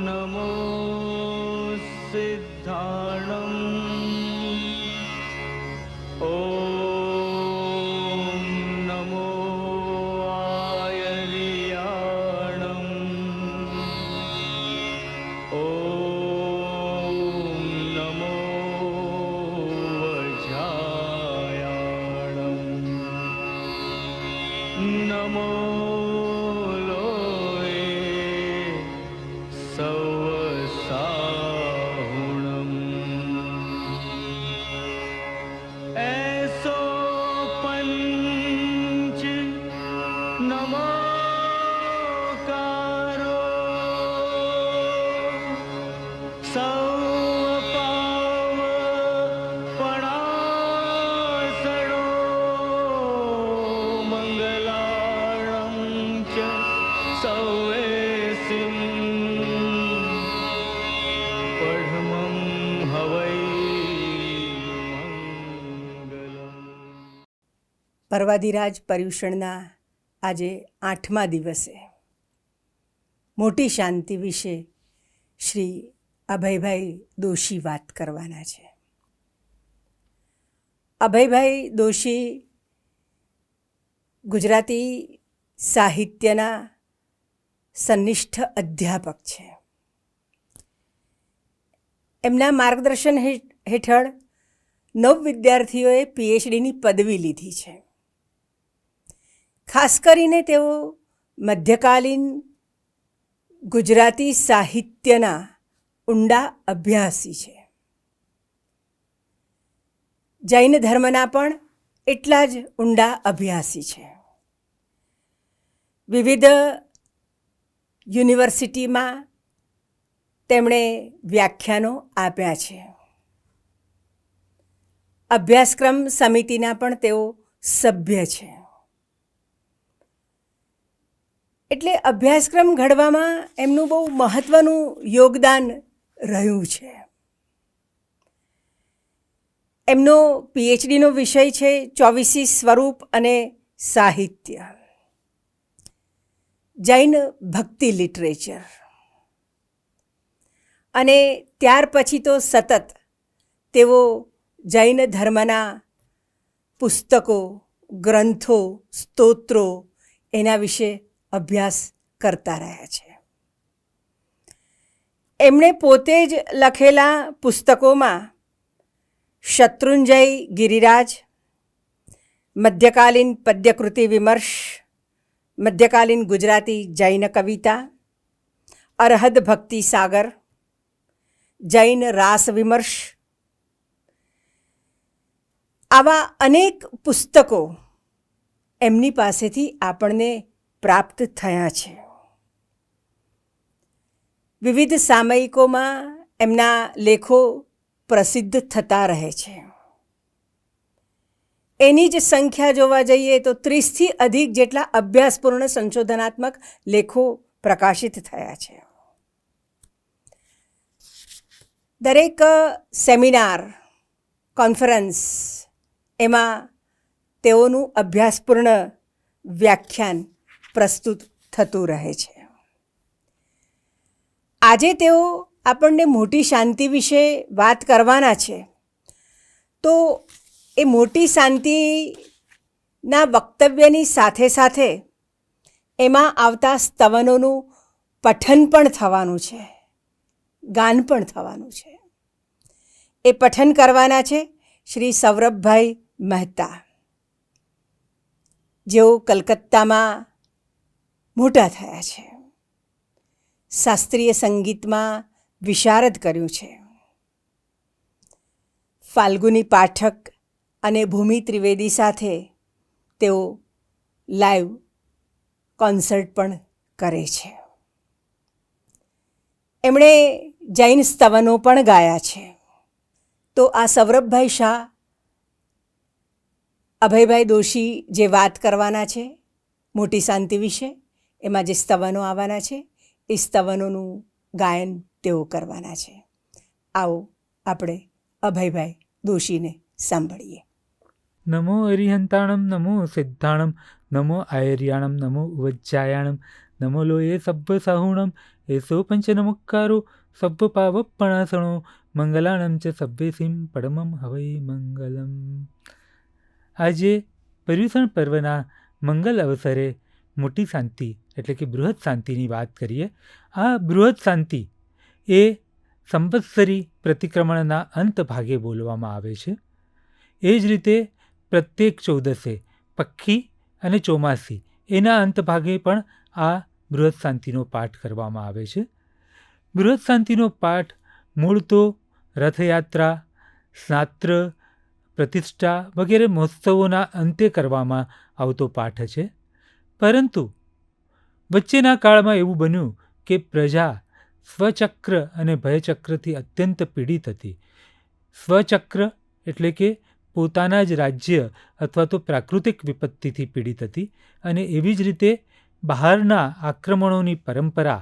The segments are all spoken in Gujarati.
नमो सिद्धाणम् नमो आयर्याणम् नमो वज्रायाणम् नमो પર્વાધિરાજ પર્યુષણના આજે 8મા દિવસે મોટી શાંતિ વિશે શ્રી અભયભાઈ દોશી વાત કરવાના છે. અભયભાઈ દોશી ગુજરાતી સાહિત્યના સંનિષ્ઠ અધ્યાપક છે. એમના માર્ગદર્શન હેઠળ 9 વિદ્યાર્થીઓએ પીએચડીની પદવી લીધી છે. ખાસ કરીને તેઓ મધ્યકાલીન ગુજરાતી સાહિત્યના ઊંડા અભ્યાસી છે. જૈન ધર્મના પણ એટલા જ ઊંડા અભ્યાસી છે. વિવિધ યુનિવર્સિટીમાં તેમણે વ્યાખ્યાનો આપ્યા છે. અભ્યાસક્રમ સમિતિના પણ તેઓ સભ્ય છે. એટલે અભ્યાસક્રમ ઘડવામાં એમનું બહુ મહત્ત્વનું યોગદાન રહ્યું છે. એમનો પીએચડીનો વિષય છે ચોવીસી સ્વરૂપ અને સાહિત્ય, જૈન ભક્તિ લિટરેચર. અને ત્યાર પછી તો સતત તેઓ જૈન ધર્મના પુસ્તકો, ગ્રંથો, સ્તોત્રો એના વિશે અભ્યાસ કરતા રહ્યા છે. એમણે પોતે જ લખેલા પુસ્તકોમાં શત્રુંજય ગિરિરાજ, મધ્યકાલીન પદ્યકૃતિ વિમર્શ, મધ્યકાલીન ગુજરાતી જૈન કવિતા, અરહદ ભક્તિ સાગર, જૈન રાસ વિમર્શ, આવા અનેક પુસ્તકો એમની પાસેથી આપણને પ્રાપ્ત થયા છે. વિવિધ સામયિકોમાં એમના લેખો પ્રસિદ્ધ થતા રહે છે. એની જ સંખ્યા જોવા જઈએ તો 30થી અધિક જેટલા અભ્યાસપૂર્ણ સંશોધનાત્મક લેખો પ્રકાશિત થયા છે. દરેક સેમિનાર, કોન્ફરન્સ એમાં તેઓનું અભ્યાસપૂર્ણ વ્યાખ્યાન પ્રસ્તુત થતું રહે છે. આજે તેઓ આપણને મોટી શાંતિ વિશે વાત કરવાના છે. તો એ મોટી શાંતિના વક્તવ્યની સાથે સાથે એમાં આવતા સ્તવનોનું પઠન પણ થવાનું છે, ગાન પણ થવાનું છે. એ પઠન કરવાના છે શ્રી સૌરભભાઈ મહેતા, જેઓ કલકત્તામાં મોટા થયા છે. શાસ્ત્રીય સંગીતમાં વિશારદ કર્યું છે. ફાલ્ગુની પાઠક અને ભૂમિ ત્રિવેદી સાથે તેઓ લાઈવ કોન્સર્ટ પણ કરે છે. એમણે જૈન સ્તવનો પણ ગાયા છે. તો આ સૌરભભાઈ શાહ, અભયભાઈ દોશી જે વાત કરવાના છે મોટી શાંતિ વિશે, એમાં જે સ્તવનો આવવાના છે એ સ્તવનોનું ગાયન તેઓ કરવાના છે. આવો આપણે અભયભાઈ દોશીને સાંભળીએ. નમો અરિહંતાણમ નમો સિદ્ધાણમ નમો આયર્યાણમ નમો ઉવજ્જાયાણમ નમો લોયે સબ્બ સાહુણમ એસો પંચનમુક્કારો સબ્બ પાવપણાસણો મંગલાણમ ચ સબ્બેસિમ પડમમ હવૈ મંગલમ. આજે પર્યુષણ પર્વના મંગલ અવસરે મોટી શાંતિ એટલે કે બૃહદ શાંતિની વાત કરીએ. આ બૃહદ શાંતિ એ સંવત્સરી પ્રતિક્રમણના અંત ભાગે બોલવામાં આવે છે. એ જ રીતે પ્રત્યેક ચૌદસે પક્ષી અને ચોમાસી એના અંત ભાગે પણ આ બૃહદ શાંતિનો પાઠ કરવામાં આવે છે. બૃહદ શાંતિનો પાઠ મૂળ તો રથયાત્રા, સ્નાત્ર, પ્રતિષ્ઠા વગેરે મહોત્સવોના અંતે કરવામાં આવતો પાઠ છે. પરંતુ વચ્ચેના કાળમાં એવું બન્યું કે પ્રજા સ્વચક્ર અને ભયચક્રથી અત્યંત પીડિત હતી. સ્વચક્ર એટલે કે પોતાના જ રાજ્ય અથવા તો પ્રાકૃતિક વિપત્તિથી પીડિત હતી અને એવી જ રીતે બહારના આક્રમણોની પરંપરા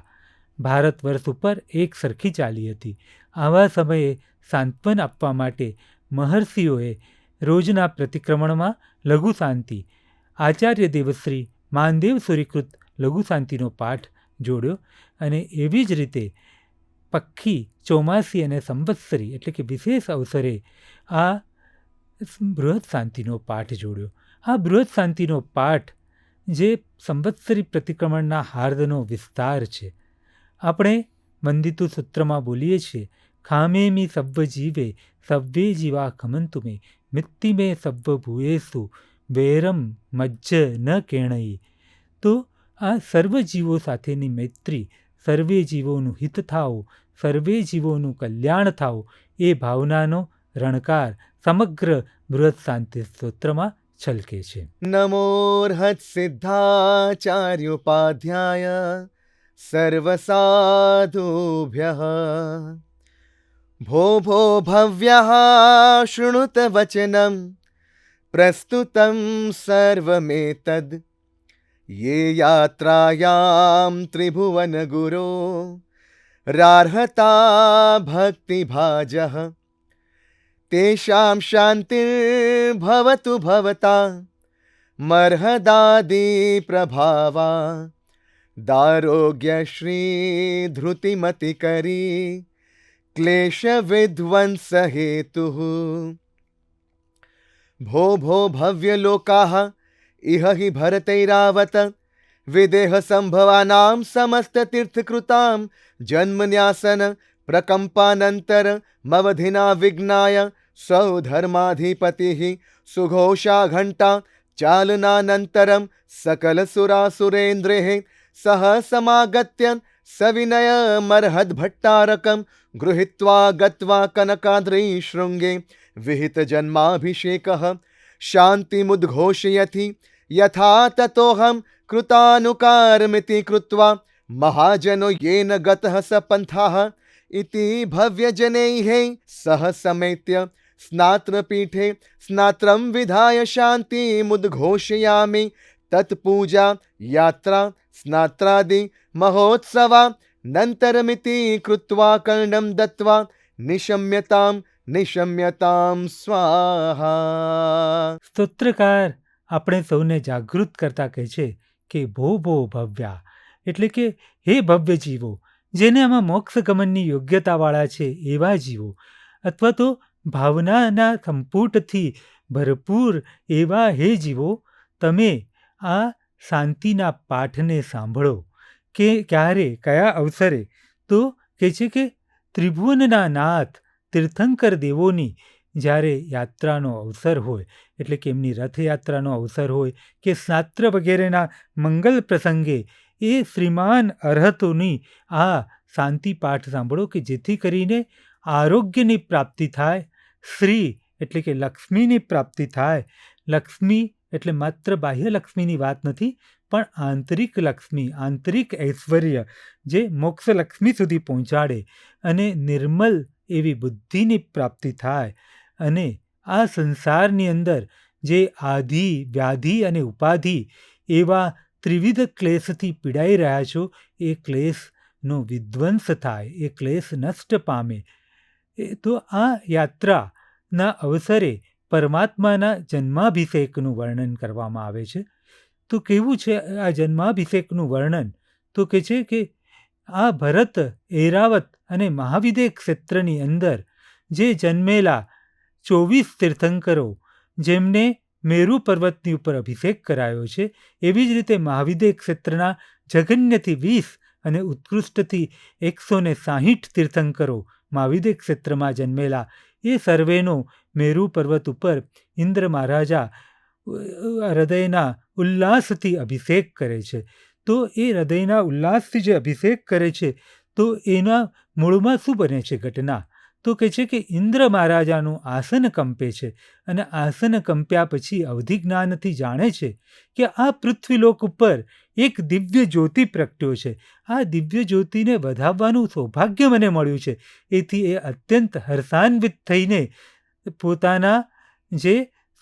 ભારત વર્ષ ઉપર એક સરખી ચાલી હતી. આવા સમયે સાંત્વન આપવા માટે મહર્ષિઓએ રોજના પ્રતિક્રમણમાં લઘુ શાંતિ આચાર્ય દેવશ્રી માનદેવ સૂરીકૃત લઘુ શાંતિનો પાઠ જોડ્યો અને એવી જ રીતે પક્ષી, ચોમાસી અને સંવત્સરી એટલે કે વિશેષ અવસરે આ બૃહદ શાંતિનો પાઠ જોડ્યો. આ બૃહદ શાંતિનો પાઠ જે સંવત્સરી પ્રતિક્રમણના હાર્દનો વિસ્તાર છે. આપણે વંદિતુ સૂત્રમાં બોલીએ છીએ, ખામે મી સવ્વ જીવે સવ્વે જીવા ખમંતુ મે મિત્તિ મે સવ્વ ભૂયેસુ વૈરમ મજ્જ ન કેણઈ. તો આ સર્વ જીવો સાથેની મૈત્રી, સર્વે જીવોનું હિત થાવું, સર્વે જીવોનું કલ્યાણ થાવું એ ભાવનાનો રણકાર સમગ્ર બૃહદ શાંતિ સ્તોત્રમાં છલકે છે. નમોર્હત સિદ્ધાચાર્યોપાધ્યાય સર્વસાધુભ્યઃ ભો ભો ભવ્યઃ શૃણુત વચનમ પ્રસ્તુતમ સર્વમેતદ યે યાત્રાયામ ત્રિભુવન ગુરો રાર્હતા ભક્તિભાજઃ તેષાં શાંતિર્ભવતુ ભવતા મર્હદાદિ પ્રભાવા દારોગ્ય શ્રી ધૃતિમતિ કરી ક્લેશ વિધ્વંસ હેતુઃ ભો ભો ભવ્ય લોકાઃ ઇહ હિ ભરતૈરાવત વિદેહ સંભવાનાં સમસ્ત તીર્થકૃતાં જન્મન્યાસન પ્રકંપાનંતર મવધિના વિજ્ઞાય સૌધર્માધિપતિઃ સુઘોષા ઘંટા ચાલનાનંતરમ સકલ સુરાસુરેન્દ્રૈઃ સહ સમાગત્ય સવિનય મર્હદ ભટ્ટારકમ ગૃહીત્વા ગત્વા કનકાદ્રી શૃંગે વિહિત જન્માભિષેકઃ શાંતિમુદ્ઘોષયતિ યથા તતોહમ કૃતાનુકારમિતિ કૃત્વા મહાજનો યેન ગતઃ સ પંથાઃ ઇતિ ભવ્યજનૈઃ સહ સમેત્ય સ્નાત્રપીઠે સ્નાત્રમ વિધાય શાંતિમુદ્ઘોષયામિ તત્પૂજા યાત્રા સ્નાત્રાદિ મહોત્સવા નંતરમિતિ કૃત્વા કર્ણમ દત્વા નિશમ્યતામ નિશમ્યતામ સ્વાહા. સ્તોત્રકાર આપણે સૌને જાગૃત કરતા કહે છે કે ભો ભો ભવ્યા એટલે કે હે ભવ્ય જીવો, જેને આમાં મોક્ષ ગમનની યોગ્યતાવાળા છે એવા જીવો, અથવા તો ભાવનાના સંપુટથી ભરપૂર એવા હે જીવો, તમે આ શાંતિના પાઠને સાંભળો. કે ક્યારે, કયા અવસરે? તો કહે છે કે ત્રિભુવનના નાથ તીર્થંકર દેવોની જ્યારે યાત્રાનો અવસર હોય, એટલે કે એમની રથયાત્રાનો અવસર હોય કે સ્નાત્ર વગેરેના મંગલ પ્રસંગે એ શ્રીમાન અર્હતોની આ શાંતિ પાઠ સાંભળો કે જેથી કરીને આરોગ્યની પ્રાપ્તિ થાય, શ્રી એટલે કે લક્ષ્મીની પ્રાપ્તિ થાય. લક્ષ્મી એટલે માત્ર બાહ્ય લક્ષ્મીની વાત નથી, પણ આંતરિક લક્ષ્મી, આંતરિક ઐશ્વર્ય જે મોક્ષલક્ષ્મી સુધી પહોંચાડે અને નિર્મલ એવી બુદ્ધિની પ્રાપ્તિ થાય. અને આ સંસારની અંદર જે આધિ, વ્યાધિ અને ઉપાધિ એવા ત્રિવિધ ક્લેશથી પીડાઈ રહ્યા છો, એ ક્લેશનો વિધ્વંસ થાય, એ ક્લેશ નષ્ટ પામે. તો આ યાત્રાના અવસરે પરમાત્માના જન્માભિષેકનું વર્ણન કરવામાં આવે છે. તો કેવું છે આ જન્માભિષેકનું વર્ણન? તો કે છે કે આ ભરત, ઐરાવત અને મહાવિદેહ ક્ષેત્રની અંદર જે જન્મેલા 24 તીર્થંકરો જેમને મેરુ પર્વતની ઉપર અભિષેક કરાયો છે, એવી જ રીતે મહાવિદેહ ક્ષેત્રના જઘન્યથી 20 અને ઉત્કૃષ્ટથી 160 તીર્થંકરો મહાવિદેહ ક્ષેત્રમાં જન્મેલા એ સર્વેનો મેરુ પર્વત ઉપર ઇન્દ્ર મહારાજા હૃદયના ઉલ્લાસથી અભિષેક કરે છે. તો એ હૃદયના ઉલ્લાસથી જે અભિષેક કરે છે તો એના મૂળમાં શું બને છે ઘટના? તો કહે છે કે ઇન્દ્ર મહારાજાનું આસન કંપે છે અને આસન કંપ્યા પછી અવધિ જ્ઞાનથી જાણે છે કે આ પૃથ્વીલોક ઉપર એક દિવ્ય જ્યોતિ પ્રગટ્યો છે. આ દિવ્ય જ્યોતિને વધાવવાનું સૌભાગ્ય મને મળ્યું છે. એથી એ અત્યંત હર્ષાન્વિત થઈને પોતાના જે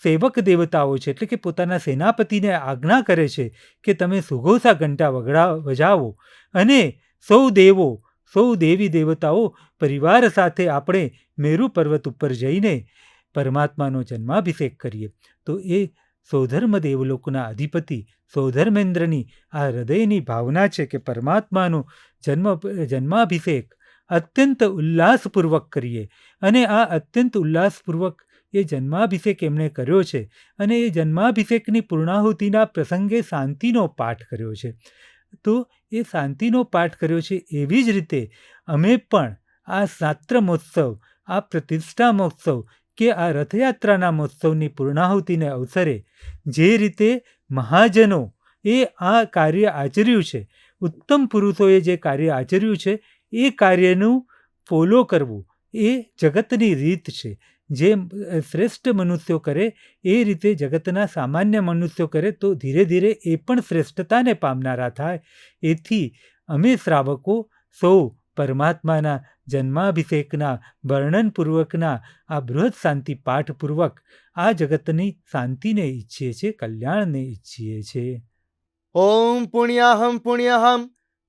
સેવક દેવતાઓ છે એટલે કે પોતાના સેનાપતિને આજ્ઞા કરે છે કે તમે સુઘોષા ઘંટા વજાવો અને સૌ દેવો, સૌ દેવી દેવતાઓ પરિવાર સાથે આપણે મેરુ પર્વત ઉપર જઈને પરમાત્માનો જન્માભિષેક કરીએ. તો એ સૌધર્મ દેવલોકના અધિપતિ સૌધર્મેન્દ્રની આ હૃદયની ભાવના છે કે પરમાત્માનો જન્માભિષેક અત્યંત ઉલ્લાસપૂર્વક કરીએ. અને આ અત્યંત ઉલ્લાસપૂર્વક એ જન્માભિષેક એમણે કર્યો છે અને એ જન્માભિષેકની પૂર્ણાહુતિના પ્રસંગે શાંતિનો પાઠ કર્યો છે. તો એ શાંતિનો પાઠ કર્યો છે. એવી જ રીતે અમે પણ આ શાસ્ત્ર મહોત્સવ, આ પ્રતિષ્ઠા મહોત્સવ કે આ રથયાત્રાના મહોત્સવની પૂર્ણાહુતિને અવસરે જે રીતે મહાજનો એ આ કાર્ય આચર્યું છે, ઉત્તમ પુરુષોએ જે કાર્ય આચર્યું છે એ કાર્યનું ફોલો કરવું એ જગતની રીત છે. જે શ્રેષ્ઠ મનુષ્યો કરે એ રીતે જગતના સામાન્ય મનુષ્યો કરે તો ધીરે ધીરે એ પણ શ્રેષ્ઠતાને પામનારા થાય. એથી અમે શ્રાવકો સૌ પરમાત્માના જન્માભિષેકના વર્ણનપૂર્વકના આ બૃહદ શાંતિ પાઠપૂર્વક આ જગતની શાંતિને ઈચ્છીએ છીએ, કલ્યાણને ઈચ્છીએ છીએ. ઓમ પુણ્યાહમ પુણ્યાહમ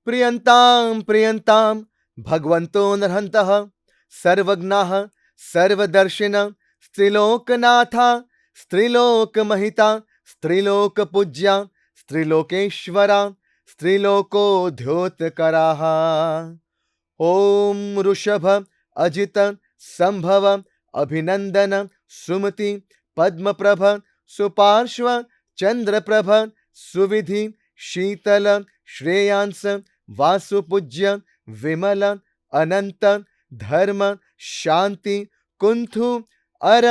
પ્રિયંતામ પ્રિયંતામ ભગવંતો નરહંતઃ સર્વજ્ઞાઃ સર્વદર્શિન સ્ત્રીલોકનાથા સ્ત્રીલોકમહિતા સ્ત્રીલોકપૂજ્યા સ્ત્રીલોકેશ્વરા સ્ત્રીલોકોદ્યોતકરાઃ. ઓમ ઋષભ અજિત સંભવ અભિનંદન સુમતિ પદ્મપ્રભ સુપાર્શ્વ ચંદ્રપ્રભ સુવિધિ શીતલ શ્રેયાંસ વાસુપૂજ્ય વિમલ અનંત ધર્મ શાંતિ કુંથુ અર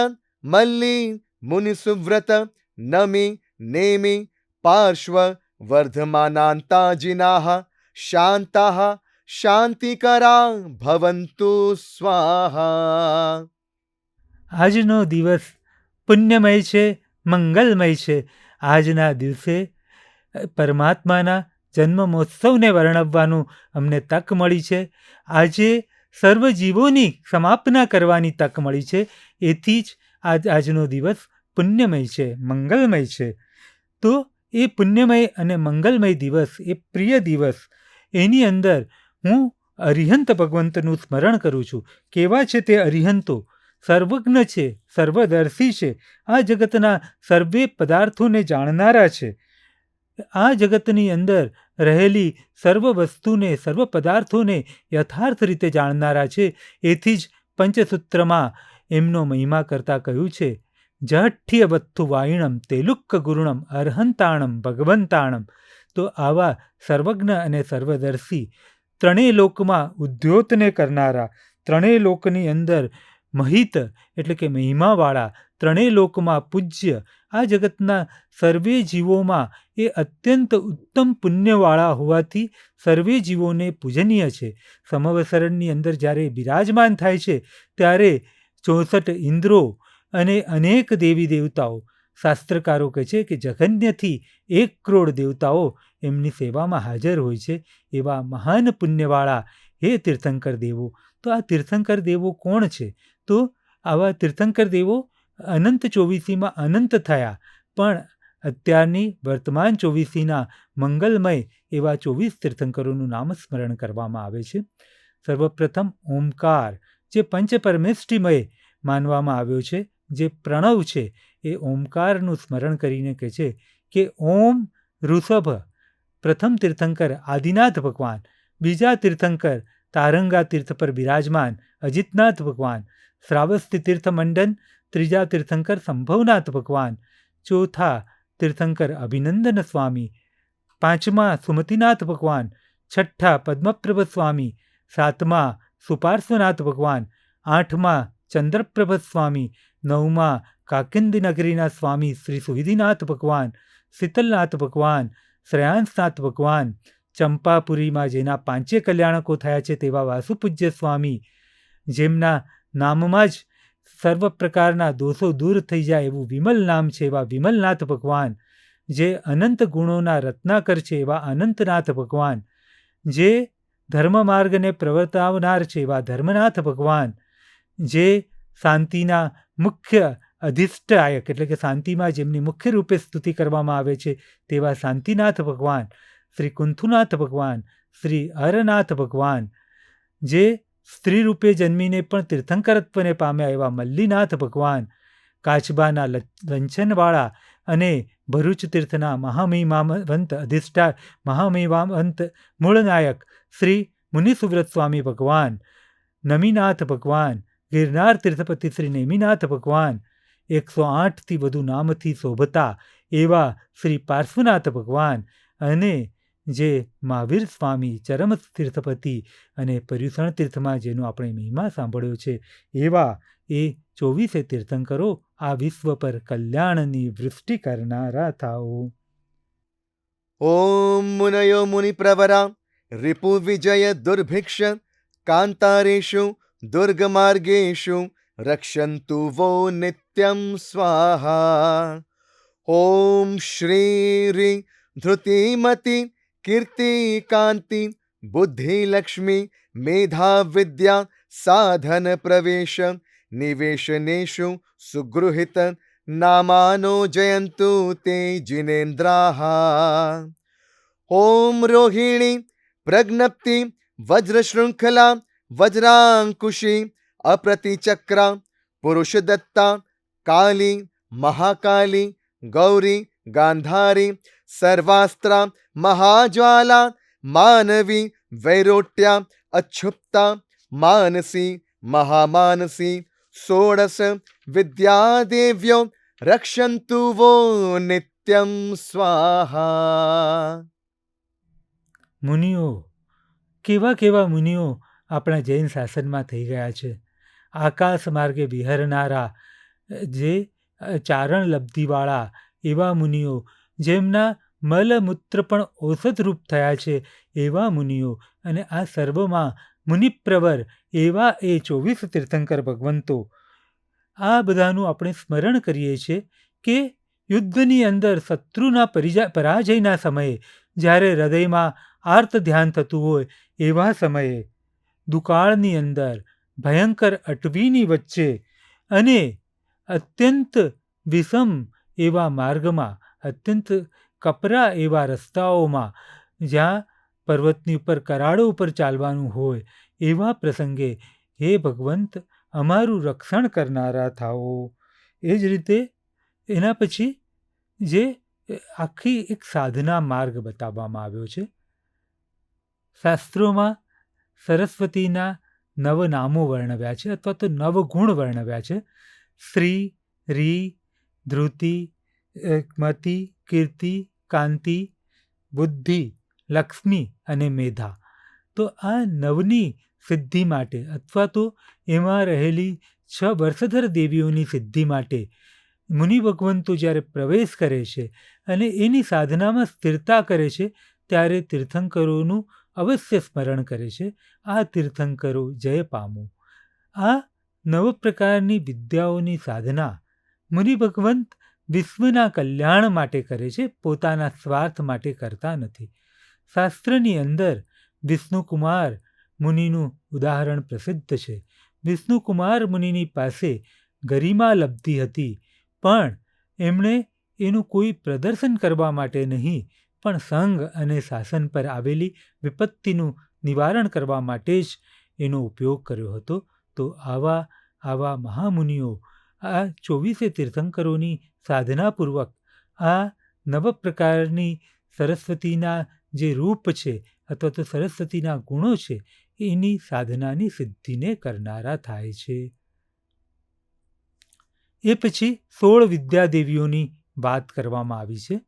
મલ્લી મુનિસુવ્રત નમી નેમી પાર્શ્વ વર્ધમાનાંતાજિનાઃ શાંતાઃ શાંતિકરા ભવન્તુ સ્વાહા. આજનો દિવસ પુણ્યમય છે, મંગલમય છે. આજના દિવસે પરમાત્માના જન્મ મહોત્સવને વર્ણવવાનું અમને તક મળી છે. આજે સર્વ જીવોની સમાપના કરવાની તક મળી છે. એથી જ આજનો દિવસ પુણ્યમય છે, મંગલમય છે. તો એ પુણ્યમય અને મંગલમય દિવસ, એ પ્રિય દિવસ, એની અંદર હું અરિહંત ભગવંતનું સ્મરણ કરું છું. કેવા છે તે અરિહંતો? સર્વજ્ઞ છે, સર્વદર્શી છે, આ જગતના સર્વે પદાર્થોને જાણનારા છે. આ જગતની અંદર રહેલી સર્વ વસ્તુને, સર્વ પદાર્થોને યથાર્થ રીતે જાણનારા છે. એથી જ પંચસૂત્રમાં એમનો મહિમા કરતાં કહ્યું છે, જહઠ્ઠિય વત્થુ વાયણમ તેલુક્ક ગુરુણમ અર્હંતાણમ ભગવંતાણમ. તો આવા સર્વજ્ઞ અને સર્વદર્શી, ત્રણેય લોકમાં ઉદ્યોતને કરનારા, ત્રણેય લોકની અંદર મહિત એટલે કે મહિમાવાળા, ત્રણેય લોકમાં પૂજ્ય, આ જગતના સર્વે જીવોમાં એ અત્યંત ઉત્તમ પુણ્યવાળા હોવાથી સર્વે જીવોને પૂજનીય છે. સમવસરણની અંદર જ્યારે બિરાજમાન થાય છે ત્યારે 64 ઇન્દ્રો અને અનેક દેવી દેવતાઓ, શાસ્ત્રકારો કહે છે કે જઘન્યથી 1 કરોડ દેવતાઓ એમની સેવામાં હાજર હોય છે. એવા મહાન પુણ્યવાળા હે તીર્થંકર દેવો. તો આ તીર્થંકર દેવો કોણ છે? તો આવા તીર્થંકર દેવો અનંત ચોવીસીમાં અનંત થયા, પણ અત્યારની વર્તમાન ચોવીસીના મંગલમય એવા 24 તીર્થંકરોનું નામસ્મરણ કરવામાં આવે છે. સર્વપ્રથમ ઓમકાર, જે પંચપરમેષ્ઠિમય માનવામાં આવ્યો છે, જે પ્રણવ છે એ ઓમકારનું સ્મરણ કરીને કહે છે કે ઓમ ઋષભ પ્રથમ તીર્થંકર આદિનાથ ભગવાન, બીજા તીર્થંકર તારંગા તીર્થ પર બિરાજમાન અજિતનાથ ભગવાન, શ્રાવસ્તી તીર્થ મંડન ત્રીજા તીર્થંકર સંભવનાથ ભગવાન, ચોથા તીર્થંકર અભિનંદન સ્વામી, પાંચમા સુમતિનાથ ભગવાન, છઠ્ઠા પદ્મપ્રભ સ્વામી, સાતમા સુપાર્શ્વનાથ ભગવાન, આઠમા ચંદ્રપ્રભ સ્વામી, નવમા કાકિંદી નગરીના સ્વામી શ્રી સુવિધિનાથ ભગવાન, શીતલનાથ ભગવાન, શ્રેયાંસનાથ ભગવાન, ચંપાપુરીમાં જેના પાંચે કલ્યાણકો થયા છે તેવા વાસુપૂજ્ય સ્વામી, જેમના નામમાં જ સર્વ પ્રકારના દોષો દૂર થઈ જાય એવું વિમલ નામ છે એવા વિમલનાથ ભગવાન, જે અનંત ગુણોના રત્નાકર છે એવા અનંતનાથ ભગવાન, જે ધર્મ માર્ગને પ્રવર્તાવનાર છે એવા ધર્મનાથ ભગવાન, જે શાંતિના મુખ્ય અધિષ્ઠાયક એટલે કે શાંતિમાં જેમની મુખ્ય રૂપે સ્તુતિ કરવામાં આવે છે તેવા શાંતિનાથ ભગવાન, શ્રી કુંથુનાથ ભગવાન, શ્રી હરનાથ ભગવાન, જે સ્ત્રી રૂપે જન્મીને પણ તીર્થંકરત્વને પામ્યા એવા મલ્લીનાથ ભગવાન, કાચબાના લંછનવાળા અને ભરૂચ તીર્થના મહામહિમાવંત અધિષ્ઠા મહામહિમાવંત મૂળનાયક શ્રી મુનિસુવ્રત સ્વામી ભગવાન, નમીનાથ ભગવાન, ગિરનાર તીર્થપતિ શ્રી નેમિનાથ ભગવાન, 108થી વધુ નામથી શોભતા એવા શ્રી પાર્શ્વનાથ ભગવાન, અને જે મહાવીર સ્વામી ચરમ તીર્થપતિ અને પર્યુષણ તીર્થમાં જેનો આપણે મહિમા સાંભળ્યો છે એવા એ 24 તીર્થંકરો આ વિશ્વ પર કલ્યાણની વૃષ્ટિ કરનારા થાઓ. ઓમ મુનયો મુનિપ્રવરા રિપુ વિજય દુર્ભિક્ષ કાંતારેષુ દુર્ગમાર્ગેષુ રક્ષંતુ વો નિત્યમ સ્વાહા. ઓમ શ્રી રી ધૃતિમતી કીર્તિકાંતિ બુદ્ધિલક્ષ્મી મેધા વિદ્યા સાધન પ્રવેશ નિવેશનેષુ સુગૃહિત નામાનો જયંતુ તે જિનેન્દ્રાઃ. ઓમ રોહિણી પ્રજ્ઞપ્તિ વજ્રશૃંખલા વજ્રાંકુશી અપ્રતિચક્રા પુરુષદત્તા કાલી મહાકાલી ગૌરી ગાંધારી સર્વાસ્ત્રા મહાજ્વાલા માનવી વૈરોટ્યા અચ્છુપ્તા માનસી મહામાનસી ષોડશ વિદ્યાદેવ્યો રક્ષંતુ વો નિત્યમ સ્વાહા. મુનિઓ, કેવા કેવા મુનિઓ આપણા જૈન શાસનમાં થઈ ગયા છે. આકાશ માર્ગે વિહરનારા, જે ચારણ લબ્ધિવાળા એવા મુનિઓ, જેમના મલમૂત્ર પણ ઔષધરૂપ થયા છે એવા મુનિઓ, અને આ સર્વમાં મુનિપ્રવર એવા એ 24 તીર્થંકર ભગવંતો, આ બધાનું આપણે સ્મરણ કરીએ છીએ કે યુદ્ધની અંદર શત્રુના પરાજયના સમયે જ્યારે હૃદયમાં આર્ત ધ્યાન થતું હોય એવા સમયે દુકાળની અંદર ભયંકર અટવીની વચ્ચે અને અત્યંત વિષમ એવા માર્ગમાં, અત્યંત કપરા એવા રસ્તાઓમાં, જ્યાં પર્વતની ઉપર કરાડો ઉપર ચાલવાનું હોય એવા પ્રસંગે હે ભગવંત અમારું રક્ષણ કરનારા થાઓ. એ જ રીતે એના પછી જે આખી એક સાધના માર્ગ બતાવવામાં આવ્યો છે. શાસ્ત્રોમાં સરસ્વતીના નવ નામો વર્ણવ્યા છે અથવા તો નવગુણ વર્ણવ્યા છે. શ્રી, રી, ધૃતિ, મતિ, કીર્તિ, કાંતિ, બુદ્ધિ, લક્ષ્મી અને મેધા. તો આ નવની સિદ્ધિ માટે અથવા તો એમાં રહેલી 6 વર્ષધર દેવીઓની સિદ્ધિ માટે મુનિ ભગવંતો જ્યારે પ્રવેશ કરે છે અને એની સાધનામાં સ્થિરતા કરે છે ત્યારે તીર્થંકરોનું અવશ્ય સ્મરણ કરે છે. આ તીર્થંકરો જય પામો. આ નવ પ્રકારની વિદ્યાઓની સાધના મુનિ ભગવંત વિશ્વના કલ્યાણ માટે કરે છે, પોતાના સ્વાર્થ માટે કરતા નથી. શાસ્ત્રની અંદર વિષ્ણુકુમાર મુનિનું ઉદાહરણ પ્રસિદ્ધ છે. વિષ્ણુકુમાર મુનિની પાસે ગરિમા લબ્ધિ હતી, પણ એમણે એનું કોઈ પ્રદર્શન કરવા માટે નહીં, પણ સંઘ અને શાસન પર આવેલી વિપત્તિનું નિવારણ કરવા માટે જ એનો ઉપયોગ કર્યો હતો. તો આવા મહામુનિઓ આ 24 તીર્થંકરોની સાધનાપૂર્વક આ નવ પ્રકારની સરસ્વતીના જે રૂપ છે અથવા તો સરસ્વતીના ગુણો છે એની સાધનાની સિદ્ધિને કરનારા થાય છે. એ પછી 16 વિદ્યાદેવીઓની વાત કરવામાં આવી છે.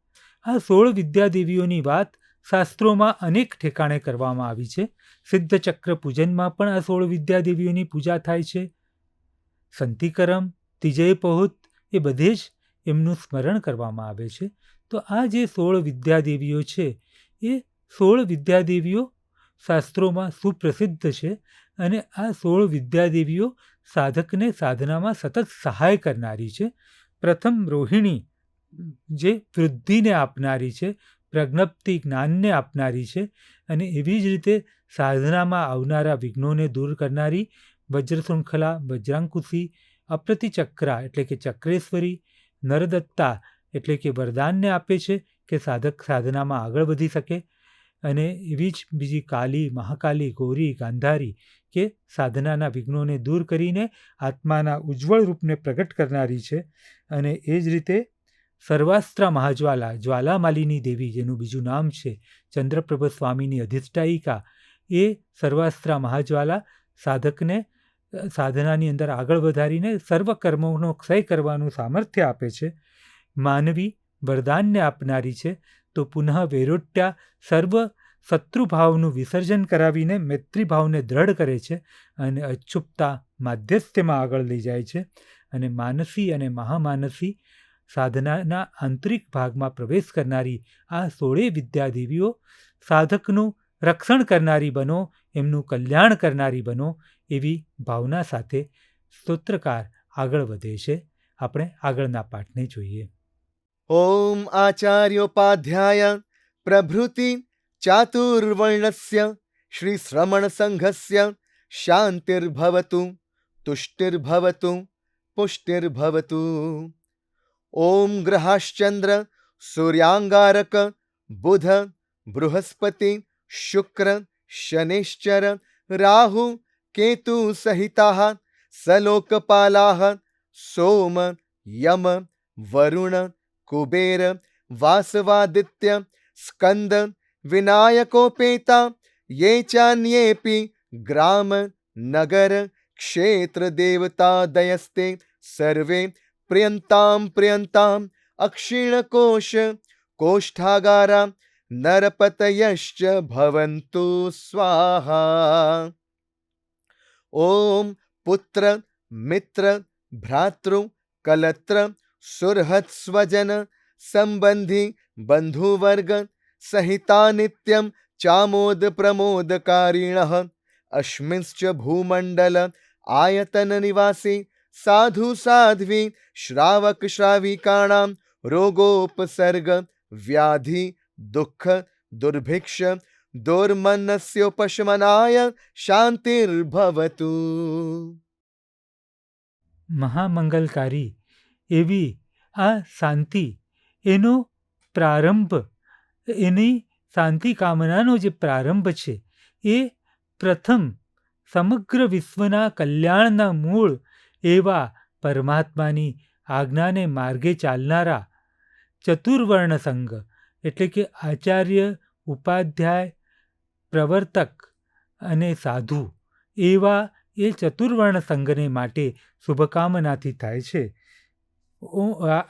આ 16 વિદ્યાદેવીઓની વાત શાસ્ત્રોમાં અનેક ઠેકાણે કરવામાં આવી છે. સિદ્ધચક્ર પૂજનમાં પણ આ 16 વિદ્યાદેવીઓની પૂજા થાય છે. સંતિકરમ, તિજય પહોત એ બધે જ એમનું સ્મરણ કરવામાં આવે છે. તો આ જે 16 વિદ્યાદેવીઓ છે એ 16 વિદ્યાદેવીઓ શાસ્ત્રોમાં સુપ્રસિદ્ધ છે અને આ 16 વિદ્યાદેવીઓ સાધકને સાધનામાં સતત સહાય કરનારી છે. પ્રથમ રોહિણી જે વૃદ્ધિને આપનારી છે, પ્રજ્ઞપ્તિ જ્ઞાનને આપનારી છે અને એવી જ રીતે સાધનામાં આવનારા વિઘ્નોને દૂર કરનારી વજ્રશૃંખલા, વજ્રાંકુશી, અપ્રતિચક્રા એટલે કે ચક્રેશ્વરી, નરદત્તા એટલે કે વરદાનને આપે છે કે સાધક સાધનામાં આગળ વધી શકે, અને એવી જ બીજી કાલી, મહાકાલી, ગૌરી, ગાંધારી કે સાધનાના વિઘ્નોને દૂર કરીને આત્માના ઉજ્જવળ રૂપને પ્રગટ કરનારી છે. અને એ જ રીતે સર્વાસ્ત્રા મહાજ્વાલા, જ્વાલામાલિની દેવી જેનું બીજું નામ છે, ચંદ્રપ્રભ સ્વામીની અધિષ્ઠાયિકા, એ સર્વાસ્ત્રા મહાજ્વાલા સાધકને સાધનાની અંદર આગળ વધારીને સર્વ કર્મોનો ક્ષય કરવાનું સામર્થ્ય આપે છે. માનવી વરદાનને આપનારી છે. તો પુનઃ વેરોટ્યા સર્વ શત્રુભાવનું વિસર્જન કરાવીને મૈત્રીભાવને દ્રઢ કરે છે અને અચ્છુપતા માધ્યસ્થ્યમાં આગળ લઈ જાય છે. અને માનસી અને મહામાનસી સાધનાના આંતરિક ભાગમાં પ્રવેશ કરનારી આ 16 વિદ્યાદેવીઓ સાધકનું રક્ષણ કરનારી બનો, એમનું કલ્યાણ કરનારી બનો, એવી ભાવના સાથે સ્તોત્રકાર આગળ વધે છે. આપણે આગળના પાઠને જોઈએ. ઓમ આચાર્યોપાધ્યાય પ્રભૃતિ ચાતુર્વર્ણસ્ય શ્રી શ્રમણ સંઘસ્ય શાંતિર્ભવતુ તુષ્ટિર્ભવતુ પુષ્ટિર્ભવતુ. ઓમ ગ્રહાશ્ચંદ્ર સૂર્યાંગારક બુધ બૃહસ્પતિ શુક્ર શનિશ્ચર રાહુ કેતુ સહિતા સલોકપાલા સોમ યમ વરુણ કુબેર વાસવાદિત્ય સ્કંદ વિનાયકોપેતા યે ચાન્યેપી ગ્રામ નગર ક્ષેત્ર દેવતાદયસ્તે સર્વે પ્રિયંતામ અક્ષીણકોશ કોષ્ઠાગારા નરપતયશ્ચ ભવન્તુ સ્વાહા. ઓમ પુત્ર મિત્ર ભ્રાતૃ કલત્ર સુરહત સ્વજન સંબંધી બંધુવર્ગ સહિતા નિત્યમ ચામોદ પ્રમોદકારિણઃ અસ્મિંશ્ચ ભૂમંડલ આયતન નિવાસી સાધુ સાધ્વી શ્રાવક શ્રાવિકાણાં રોગોપસર્ગ વ્યાધિ દુઃખ દુર્ભિક્ષ દોર્મનસ્યોપશમનાય શાંતિર્ભવતુ. મહામંગલકારી એવી આ શાંતિ, એનો પ્રારંભ, એની શાંતિ કામનાનો જે પ્રારંભ છે એ પ્રથમ સમગ્ર વિશ્વના કલ્યાણના મૂળ એવા પરમાત્માની આજ્ઞાને માર્ગે ચાલનારા ચતુર્વર્ણ સંઘ એટલે કે આચાર્ય, ઉપાધ્યાય, પ્રવર્તક અને સાધુ એવા એ ચતુર્વર્ણ સંઘને માટે શુભકામનાથી થાય છે.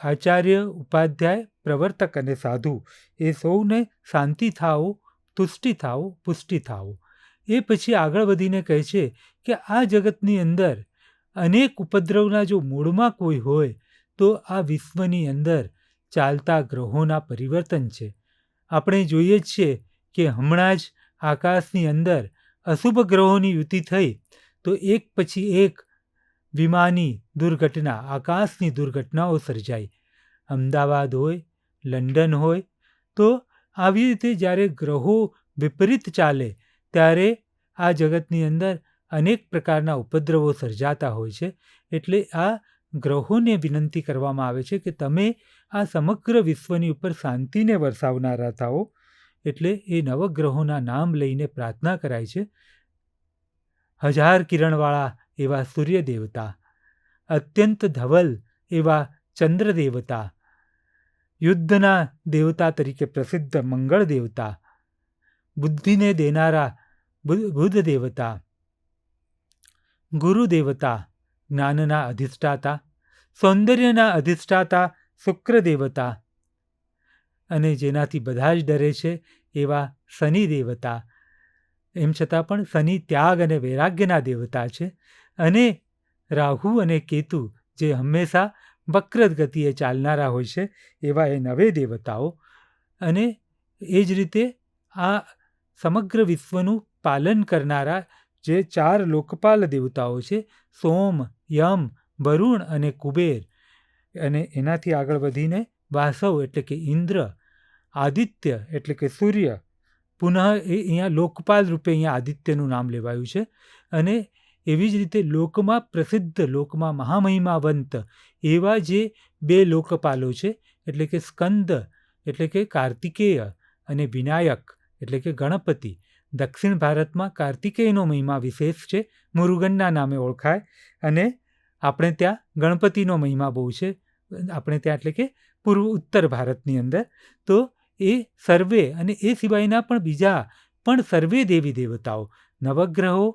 આચાર્ય, ઉપાધ્યાય, પ્રવર્તક અને સાધુ એ સૌને શાંતિ થાઓ, તુષ્ટિ થાઓ, પુષ્ટિ થાઓ. એ પછી આગળ વધીને કહે છે કે આ જગતની અંદર અનેક ઉપદ્રવના જો મૂળમાં કોઈ હોય તો આ વિશ્વની અંદર ચાલતા ગ્રહોના પરિવર્તન છે. આપણે જોઈએ જ છીએ કે હમણાં જ આકાશની અંદર અશુભ ગ્રહોની યુતિ થઈ તો એક પછી એક વિમાની દુર્ઘટના, આકાશની દુર્ઘટનાઓ સર્જાઈ. અમદાવાદ હોય, લંડન હોય, તો આવી રીતે જ્યારે ગ્રહો વિપરીત ચાલે ત્યારે આ જગતની અંદર અનેક પ્રકારના ઉપદ્રવો સર્જાતા હોય છે. એટલે આ ગ્રહોને વિનંતી કરવામાં આવે છે કે તમે આ સમગ્ર વિશ્વની ઉપર શાંતિને વરસાવનારા થાઓ. એટલે એ નવગ્રહોના નામ લઈને પ્રાર્થના કરાય છે. 1000 કિરણવાળા એવા સૂર્ય દેવતા અત્યંત ધવલ એવા ચંદ્ર દેવતા, યુદ્ધના દેવતા તરીકે પ્રસિદ્ધ મંગળ દેવતા, બુદ્ધિને દેનારા બુધ દેવતા, ગુરુ દેવતા, જ્ઞાનના અધિષ્ઠાતા, સૌંદર્યના અધિષ્ઠાતા શુક્ર દેવતા, અને જેનાથી બધા જ ડરે છે એવા શનિ દેવતા. એમ છતાં પણ શનિ ત્યાગ અને વૈરાગ્યના દેવતા છે. અને રાહુ અને કેતુ જે હંમેશા વક્ર ગતિએ ચાલનારા હોય છે એવા એ 9 દેવતાઓ. અને એ જ રીતે આ સમગ્ર વિશ્વનું પાલન કરનારા જે 4 લોકપાલ દેવતાઓ છે, સોમ, યમ, વરુણ અને કુબેર. અને એનાથી આગળ વધીને વાસવ એટલે કે ઇન્દ્ર, આદિત્ય એટલે કે સૂર્ય, પુનઃ એ અહીંયા લોકપાલ રૂપે અહીંયા આદિત્યનું નામ લેવાયું છે. અને એવી જ રીતે લોકમાં પ્રસિદ્ધ, લોકમાં મહામહિમાવંત એવા જે 2 લોકપાલો છે, એટલે કે સ્કંદ એટલે કે કાર્તિકેય અને વિનાયક એટલે કે ગણપતિ. દક્ષિણ ભારતમાં કાર્તિકેયનો મહિમા વિશેષ છે, મુરુગનના નામે ઓળખાય. અને આપણે ત્યાં ગણપતિનો મહિમા બહુ છે, આપણે ત્યાં એટલે કે પૂર્વ ઉત્તર ભારતની અંદર. તો એ સર્વે અને એ સિવાયના પણ બીજા પણ સર્વે દેવી દેવતાઓ, નવગ્રહો,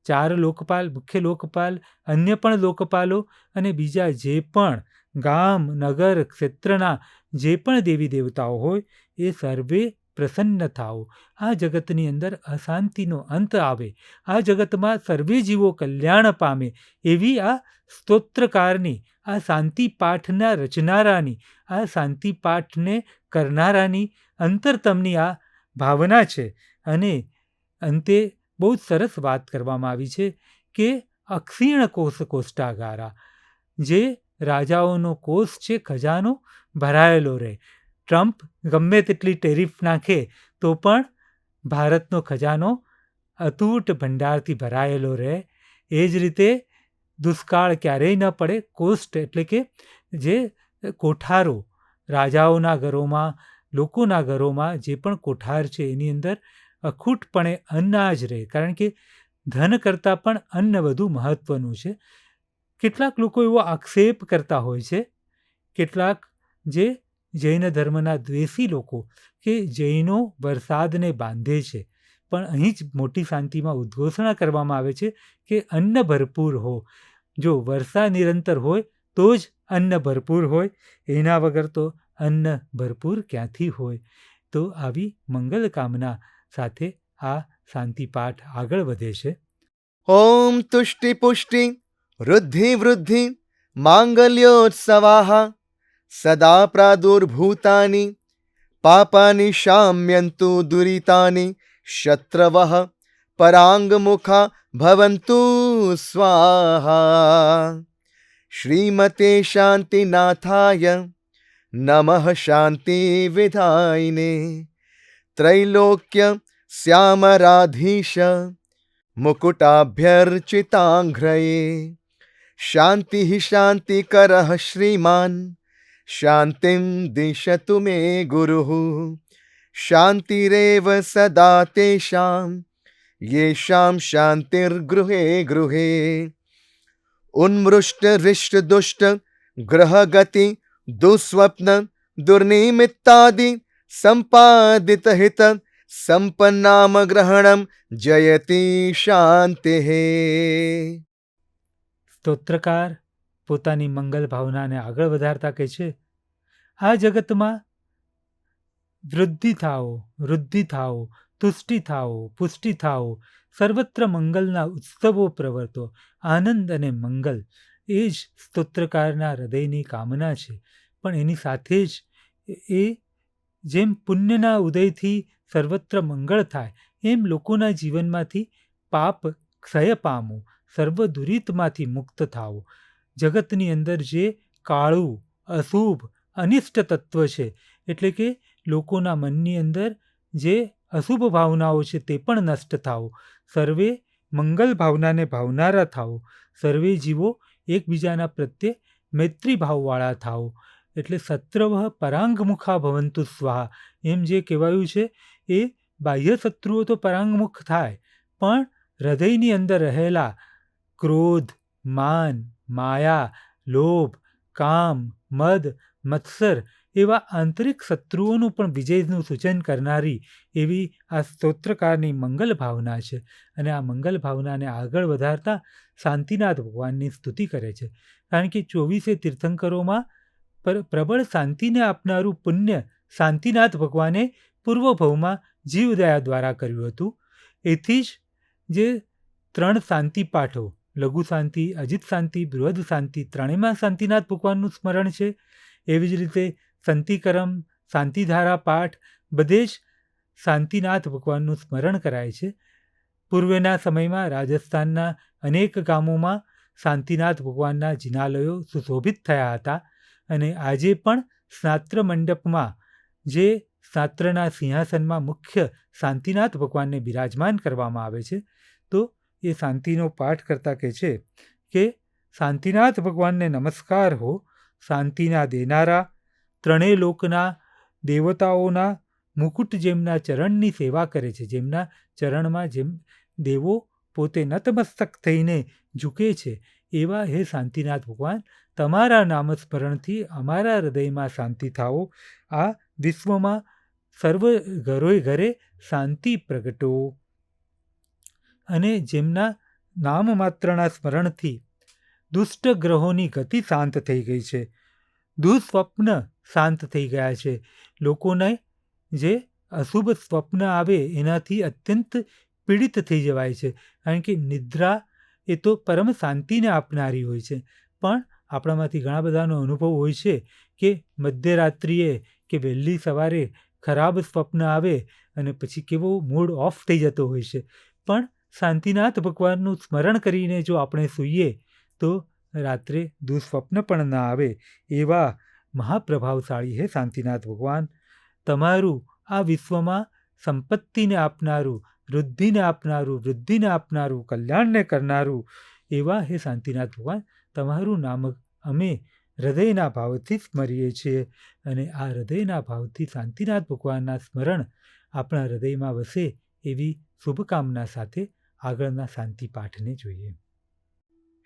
4 લોકપાલ, મુખ્ય લોકપાલ, અન્ય પણ લોકપાલો અને બીજા જે પણ ગામ, નગર, ક્ષેત્રના જે પણ દેવી દેવતાઓ હોય એ સર્વે પ્રસન્ન થાઓ. આ જગતની અંદર અશાંતિનો અંત આવે, આ જગતમાં સર્વે જીવો કલ્યાણ પામે એવી આ સ્તોત્રકારની, આ શાંતિ પાઠના રચનારાની, આ શાંતિ પાઠને કરનારાની અંતરતમની આ ભાવના છે. અને અંતે બહુ જ સરસ વાત કરવામાં આવી છે કે અક્ષીણ કોષ કોષ્ટાગારા, જે રાજાઓનો કોષ છે, ખજાનો ભરાયેલો રહે. ટ્રમ્પ ગમે તેટલી ટેરિફ નાખે તો પણ ભારતનો ખજાનો અતૂટ ભંડારથી ભરાયેલો રહે. એ જ રીતે દુષ્કાળ ક્યારેય ન પડે. કોષ્ટ એટલે કે જે કોઠારો, રાજાઓના ઘરોમાં, લોકોના ઘરોમાં જે પણ કોઠાર છે એની અંદર અખૂટપણે અનાજ રહે, કારણ કે ધન કરતાં પણ અન્ન વધુ મહત્ત્વનું છે. કેટલાક લોકો એવો આક્ષેપ કરતા હોય છે, કેટલાક જે જૈન ધર્મના દ્વેષી લોકો, કે જૈનો વરસાદને બાંધે છે. પણ અહીં જ મોટી શાંતિમાં ઉદ્ઘોષણા કરવામાં આવે છે કે અન્ન ભરપૂર હો. જો વર્ષા નિરંતર હોય તો જ અન્ન ભરપૂર હોય, એના વગર તો અન્ન ભરપૂર ક્યાંથી હોય. તો આવી મંગલ કામના સાથે આ શાંતિપાઠ આગળ વધે છે. ઓમ તુષ્ટિ પુષ્ટિ વૃદ્ધિ વૃદ્ધિ માંગલ્યોત્સવાઃ સદા પ્રાદુર્ભૂતાની પાપાની શામ્યંતુ દુરિતાની શત્રવઃ પરાંગમુખા ભવન્તુ સ્વાહા. શ્રીમતે શાંતિનાથાય નમઃ શાંતિ વિધાયિને ત્રૈલોક્ય શ્યામરાધીશ મુકુટાભ્યર્ચિતાંઘ્રયે શાંતિ શાંતિકરઃ શ્રીમાન શાંતિમ દિશતુ મે ગુરુઃ શાંતિરેવ સદા તેષાં યેષાં શાંતિર્ગૃહે ગૃહે ઉન્મૃષ્ટ રિષ્ટ દુષ્ટ ગ્રહગતિ દુસ્વપ્ન દુર્નિમિત્તાદિ સંપાદિત હિત સંપન્નામ ગ્રહણમ જયતિ શાંતિઃ. સ્તોત્રકાર પોતાની મંગલ ભાવનાને આગળ વધારતા કહે છે, આ જગતમાં વૃદ્ધિ થાઓ, વૃદ્ધિ થાઓ, તુષ્ટિ થાઓ, પુષ્ટિ થાઓ, સર્વત્ર મંગલના ઉત્સવો પ્રવર્તો. આનંદ અને મંગલ એ જ સ્તોત્રકારના હૃદયની કામના છે. પણ એની સાથે જ એ જેમ પુણ્યના ઉદયથી સર્વત્ર મંગળ થાય, એમ લોકોના જીવનમાંથી પાપ ક્ષય પામો, સર્વ દુરિતમાંથી મુક્ત થાઓ. જગતની અંદર જે કાળું, અશુભ, અનિષ્ટ તત્વ છે, એટલે કે લોકોના મનની અંદર જે અશુભ ભાવનાઓ છે તે પણ નષ્ટ થાઓ. સર્વે મંગલ ભાવનાને ભાવનારા થાઓ. સર્વે જીવો એકબીજાના પ્રત્યે મૈત્રી ભાવવાળા થાઓ. એટલે શત્રવઃ પરાંગમુખા ભવન્તુ સ્વાહા. એમ જે કહેવાયું છે એ બાહ્ય શત્રુઓ તો પરાંગમુખ થાય, પણ હૃદયની અંદર રહેલા ક્રોધ, માન, માયા લોભ, કામ, મદ, મત્સર એવા આંતરિક શત્રુઓનું પણ વિજયનું સૂચન કરનારી એવી આ સ્તોત્રકારની મંગલ ભાવના છે. અને આ મંગલ ભાવનાને આગળ વધારતા શાંતિનાથ ભગવાનની સ્તુતિ કરે છે. કારણ કે 24 તીર્થંકરોમાં પ્રબળ શાંતિને આપનારું પુણ્ય શાંતિનાથ ભગવાને પૂર્વભવમાં જીવદયા દ્વારા કર્યું હતું. એથી જ જે 3 શાંતિ પાઠો, લઘુ શાંતિ, અજિત શાંતિ, બૃહદ શાંતિ, ત્રણેયમાં શાંતિનાથ ભગવાનનું સ્મરણ છે. એવી જ રીતે શાંતિકરમ, શાંતિધારા પાઠ બધે જ શાંતિનાથ ભગવાનનું સ્મરણ કરાય છે. પૂર્વના સમયમાં રાજસ્થાનના અનેક ગામોમાં શાંતિનાથ ભગવાનના જિનાલયો સુશોભિત થયા હતા. અને આજે પણ સ્નાત્ર મંડપમાં જે સ્નાત્રના સિંહાસનમાં મુખ્ય શાંતિનાથ ભગવાનને બિરાજમાન કરવામાં આવે છે. તો એ શાંતિનો પાઠ કરતા કહે છે કે શાંતિનાથ ભગવાનને નમસ્કાર હો, શાંતિના દેનારા, ત્રણેય લોકના દેવતાઓના મુકુટ જેમના ચરણની સેવા કરે છે, જેમના ચરણમાં જેમ દેવો પોતે નતમસ્તક થઈને ઝૂકે છે, એવા હે શાંતિનાથ ભગવાન, તમારા નામસ્મરણથી અમારા હૃદયમાં શાંતિ થાઓ, આ વિશ્વમાં સર્વ ઘરોએ ઘરે શાંતિ પ્રગટો. અને જેમના નામ માત્રના સ્મરણથી દુષ્ટ ગ્રહોની ગતિ શાંત થઈ ગઈ છે, દુઃસ્વપ્ન શાંત થઈ ગયા છે. લોકોને જે અશુભ સ્વપ્ન આવે એનાથી અત્યંત પીડિત થઈ જવાય છે. કારણ કે નિદ્રા એ તો પરમ શાંતિને આપનારી હોય છે. પણ આપણામાંથી ઘણા બધાનો અનુભવ હોય છે કે મધ્યરાત્રિએ કે વહેલી સવારે ખરાબ સ્વપ્ન આવે અને પછી કેવો મૂડ ઓફ થઈ જતો હોય છે. પણ શાંતિનાથ ભગવાનનું સ્મરણ કરીને જો આપણે સૂઈએ તો રાત્રે દુઃસ્વપ્ન પણ ના આવે. એવા મહાપ્રભાવશાળી હે શાંતિનાથ ભગવાન, તમારું આ વિશ્વમાં સંપત્તિને આપનારું, વૃદ્ધિને આપનારું, વૃદ્ધિને આપનારું, કલ્યાણને કરનારું એવા હે શાંતિનાથ ભગવાન, તમારું નામ અમે હૃદયના ભાવથી સ્મરીએ છીએ. અને આ હૃદયના ભાવથી શાંતિનાથ ભગવાનના સ્મરણ આપણા હૃદયમાં વસે એવી શુભકામના સાથે આગળના શાંતિ પાઠને જોઈએ.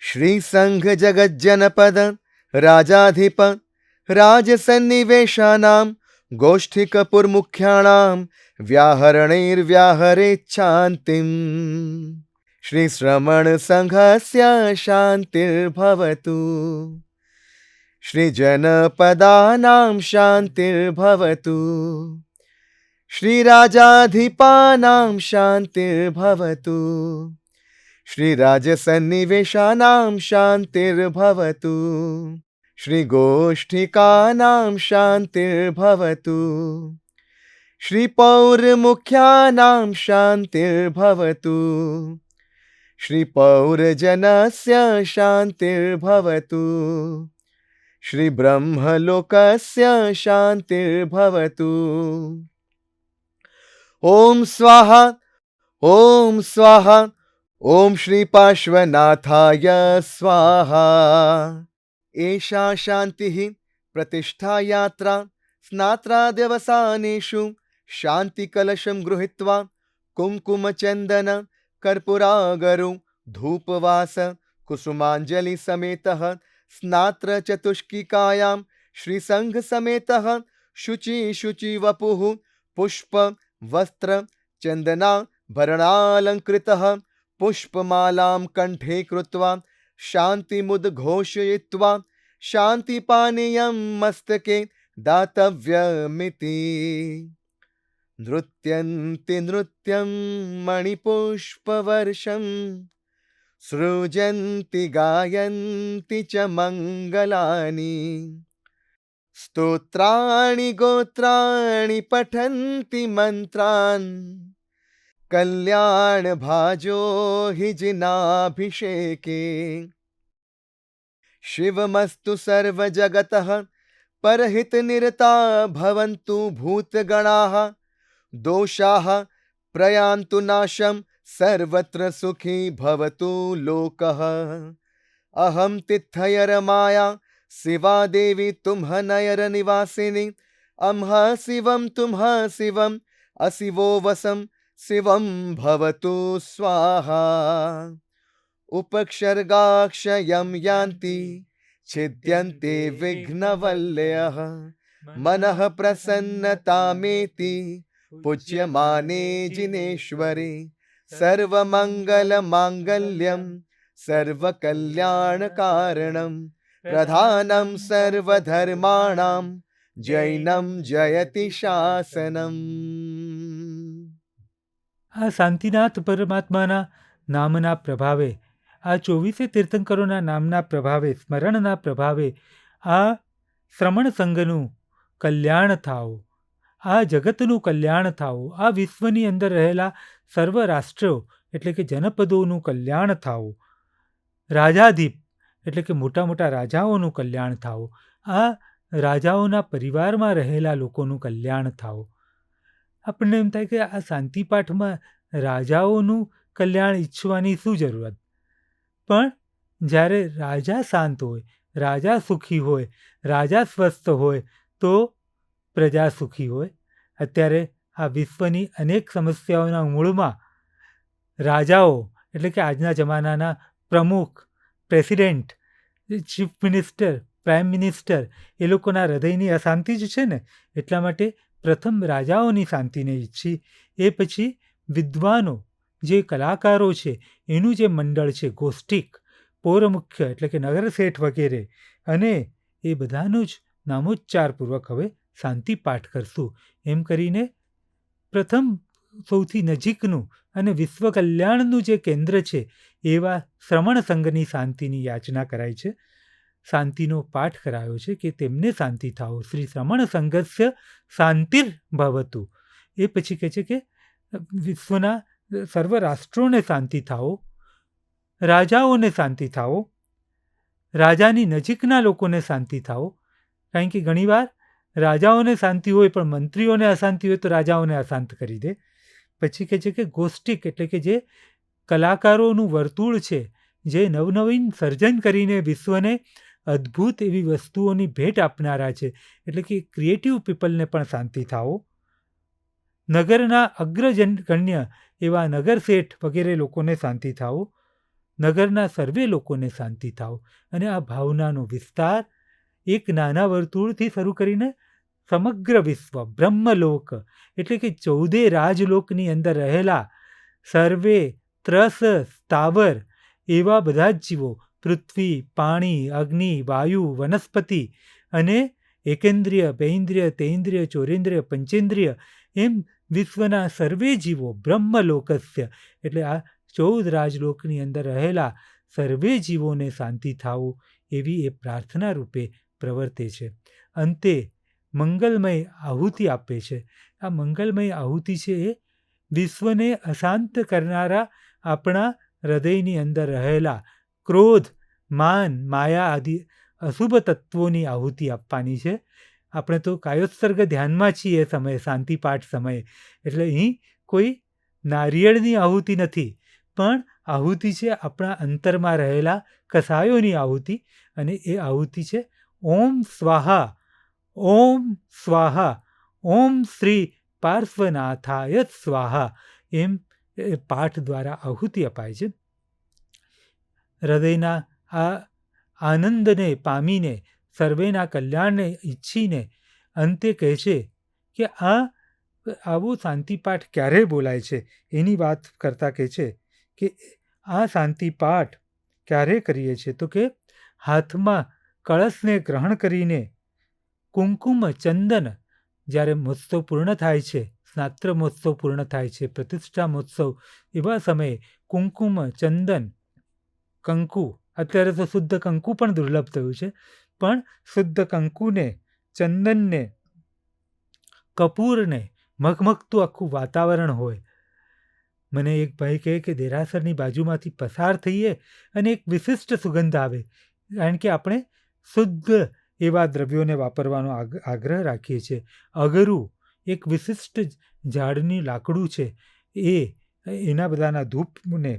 શ્રી સંઘ જગત જનપદ રાજાધિપ રાજસન્નિવેશાનામ ગોષ્ઠિકપુર મુખ્યાણામ વ્યાહરણૈર્વ્યાહરેચ્છાંતિમ શ્રી શ્રમણ સંઘસ્ય શાંતિર્ભવતુ શ્રી જનપદાનામ શાંતિર્ભવતુ શ્રી રાજાધિપાનામ શાંતિર્ભવતુ શ્રી રાજસન્નિવેશાનામ શાંતિર્ભવતુ શ્રી ગોષ્ઠિકાનામ શાંતિર્ભવતુ શ્રી પૌરમુખ્યાનામ શાંતિર્ભવતુ શ્રી પૌરજનસ્ય શાંતિર્ભવતુ શ્રી બ્રહ્મલોકસ્ય શાંતિર્ભવતુ. ઓમ સ્વાહા ઓમ સ્વાહા ઓમ શ્રી પાર્શ્વનાથાય સ્વાહા. એષા શાંતિ પ્રતિષ્ઠા યાત્રા સ્નાત્રાદ્યવસાનેષુ શાંતિકલશમ ગૃહીત્વા કુંકુમચંદન કર્પુરાગરુ ધૂપવાસ કુસુમાંજલિ સમેતઃ સ્નાત્ર ચતુષ્કિકાયામ શ્રી સંઘ સમેતઃ શુચિ શુચિ વપુઃ પુષ્પ વસ્ત્ર ચંદના ભરણાલંકૃતઃ પુષ્પમાલાં કંઠે કૃત્વા શાંતિમુદ્ઘોષયિત્વા શાંતિપાનીયં મસ્તકે દાતવ્યમિતિ. નૃત્યન્તિ નૃત્યં મણિપુષ્પવર્ષં સૃજન્તિ ગાયન્તિ ચ મંગલાની સ્તોત્રાણિ ગોત્રાણિ પઠન્તિ મંત્રાન કલ્યાણ ભાજો હિ જિનાભિષેકે. શિવમસ્તુ સર્વજગતઃ પરહિત નિરતા ભવન્તુ ભૂતગણાઃ દોષાઃ પ્રયાન્તુ નાશમ સર્વત્ર સુખી ભવતુ લોકઃ. અહં તિથયરમાયા શિવા દેવી તુમ્હ નયર નિવાસિની અમ્હ શિવમ તુમ્હ શિવમ અશિવો વસમ શિવમ ભવતુ સ્વાહા. ઉપક્ષર્ગાક્ષયમ યાન્તિ છિદ્યન્તે વિઘ્નવલ્લયઃ મનઃ પ્રસન્નતામેતિ પૂજ્યમાને જિનેશ્વરે સર્વમંગલમાંગલ્યમ સર્વકલ્યાણકારણમ પ્રધાનમ સર્વધર્માણામ જૈનમ જયતિ શાસનમ. આ શાંતિનાથ પરમાત્માના નામના પ્રભાવે, આ 24 તીર્થંકરોના નામના પ્રભાવે, સ્મરણના પ્રભાવે આ શ્રમણ સંઘનું કલ્યાણ થાઓ, આ જગતનું કલ્યાણ થાઓ, આ વિશ્વની અંદર રહેલા સર્વ રાષ્ટ્રો એટલે કે જનપદોનું કલ્યાણ થાઓ, રાજાધીપ એટલે કે મોટા મોટા રાજાઓનું કલ્યાણ થાઓ, આ રાજાઓના પરિવારમાં રહેલા લોકોનું કલ્યાણ થાઓ. આપણને એમ થાય કે આ શાંતિપાઠમાં રાજાઓનું કલ્યાણ ઈચ્છવાની શું જરૂરત? પણ જ્યારે રાજા શાંત હોય, રાજા સુખી હોય, રાજા સ્વસ્થ હોય તો પ્રજા સુખી હોય. અત્યારે આ વિશ્વની અનેક સમસ્યાઓના મૂળમાં રાજાઓ એટલે કે આજના જમાનાના પ્રમુખ, president, chief minister, prime minister એ લોકોના હૃદયની અશાંતિ જ છે ને. એટલા માટે પ્રથમ રાજાઓની શાંતિને ઈચ્છી, એ પછી વિદ્વાનો જે કલાકારો છે એનું જે મંડળ છે, ગોષ્ઠિક, પૌરમુખ્ય એટલે કે નગરશેઠ વગેરે, અને એ બધાનું જ નામોચ્ચારપૂર્વક હવે શાંતિ પાઠ કરશું. એમ કરીને પ્રથમ સૌથી નજીકનું અને વિશ્વ કલ્યાણનું જે કેન્દ્ર છે એવા શ્રમણ સંઘની શાંતિની યાચના કરાઈ છે, શાંતિનો પાઠ કરાયો છે કે તેમને શાંતિ થાઓ. શ્રી શ્રમણ સંઘસ્ય શાંતિર્ભવતુ. એ પછી કહે છે કે વિશ્વના સર્વ રાષ્ટ્રોને શાંતિ થાઓ, રાજાઓને શાંતિ થાઓ, રાજાની નજીકના લોકોને શાંતિ થાઓ. કારણ કે ઘણીવાર રાજાઓને શાંતિ હોય પણ મંત્રીઓને અશાંતિ હોય તો રાજાઓને અશાંત કરી દે. પછી કહે છે કે ગોષ્ઠિક એટલે કે જે કલાકારોનું વર્તુળ છે, જે નવનવીન સર્જન કરીને વિશ્વને અદ્ભુત એવી વસ્તુઓની ભેટ આપનારા છે, એટલે કે ક્રિએટિવ પીપલને પણ શાંતિ થાઓ. નગરના અગ્રગણ્ય એવા નગરશેઠ વગેરે લોકોને શાંતિ થાઓ, નગરના સર્વે લોકોને શાંતિ થાઓ. અને આ ભાવનાનો વિસ્તાર એક નાના વર્તુળથી શરૂ કરીને સમગ્ર વિશ્વ, બ્રહ્મલોક એટલે કે 14 રાજલોકની અંદર રહેલા સર્વે ત્રસ સ્થાવર એવા બધા જ જીવો, પૃથ્વી, પાણી, અગ્નિ, વાયુ, વનસ્પતિ અને એકેન્દ્રિય, બેઇન્દ્રિય, તેઇન્દ્રિય, ચોરેન્દ્રિય, પંચેન્દ્રિય એમ વિશ્વના સર્વે જીવો બ્રહ્મલોકસ્ય એટલે આ 14 રાજલોકની અંદર રહેલા સર્વે જીવોને શાંતિ થાઓ એવી એ પ્રાર્થના રૂપે પ્રવર્તે છે. અંતે મંગલમય આહુતિ આપે છે. આ મંગલમય આહુતિ છે એ વિશ્વને અશાંત કરનારા આપણા હૃદયની અંદર રહેલા ક્રોધ, માન, માયા આદિ અશુભ તત્વોની આહુતિ આપવાની છે. આપણે તો કાયોત્સર્ગ ધ્યાનમાં છીએ એ સમયે, શાંતિપાઠ સમયે. એટલે અહીં કોઈ નારિયેળની આહુતિ નથી, પણ આહુતિ છે આપણા અંતરમાં રહેલા કસાયોની આહુતિ. અને એ આહુતિ છે ઓમ સ્વાહા, ઓમ સ્વાહા, ઓમ શ્રી પાર્શ્વનાથાય સ્વાહા એમ પાઠ દ્વારા આહુતિ અપાય છે. હૃદયના આ આનંદને પામીને, સર્વેના કલ્યાણને ઈચ્છીને અંતે કહે છે કે આવો શાંતિપાઠ ક્યારે બોલાય છે એની વાત કરતાં કહે છે કે આ શાંતિપાઠ ક્યારે કરીએ છીએ તો કે હાથમાં કળશને ગ્રહણ કરીને કુમકુમ ચંદન જ્યારે મહોત્સવ પૂર્ણ થાય છે, સ્નાત્ર મહોત્સવ પૂર્ણ થાય છે, પ્રતિષ્ઠા મહોત્સવ, એવા સમયે કુમકુમ, ચંદન, કંકુ, અત્યારે તો શુદ્ધ કંકુ પણ દુર્લભ થયું છે, પણ શુદ્ધ કંકુને, ચંદનને, કપૂરને મગમગતું આખું વાતાવરણ હોય. મને એક ભાઈ કહે કે દેરાસરની બાજુમાંથી પસાર થઈએ અને એક વિશિષ્ટ સુગંધ આવે, કારણ કે આપણે શુદ્ધ એવા દ્રવ્યોને વાપરવાનો આગ્રહ રાખીએ છીએ. અગરું એક વિશિષ્ટ ઝાડની લાકડું છે, એના બધાના ધૂપને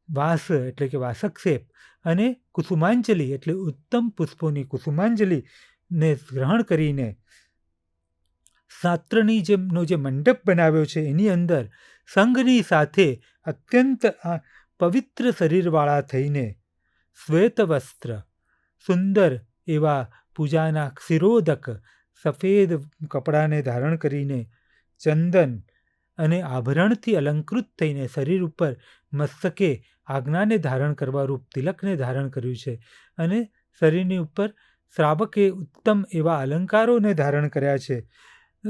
વાસ એટલે કે વાસકશેપ અને કુસુમાંજલિ એટલે ઉત્તમ પુષ્પોની કુસુમાંજલિને ગ્રહણ કરીને શાસ્ત્રની જેમનો જે મંડપ બનાવ્યો છે એની અંદર સંઘની સાથે અત્યંત પવિત્ર શરીરવાળા થઈને શ્વેત વસ્ત્ર, સુંદર એવા પૂજાના ક્ષીરોદક સફેદ કપડાને ધારણ કરીને, ચંદન અને આભરણથી અલંકૃત થઈને શરીર ઉપર મસ્તકે આજ્ઞાને ધારણ કરવા રૂપ તિલકને ધારણ કર્યું છે, અને શરીરની ઉપર શ્રાવકે ઉત્તમ એવા અલંકારોને ધારણ કર્યા છે,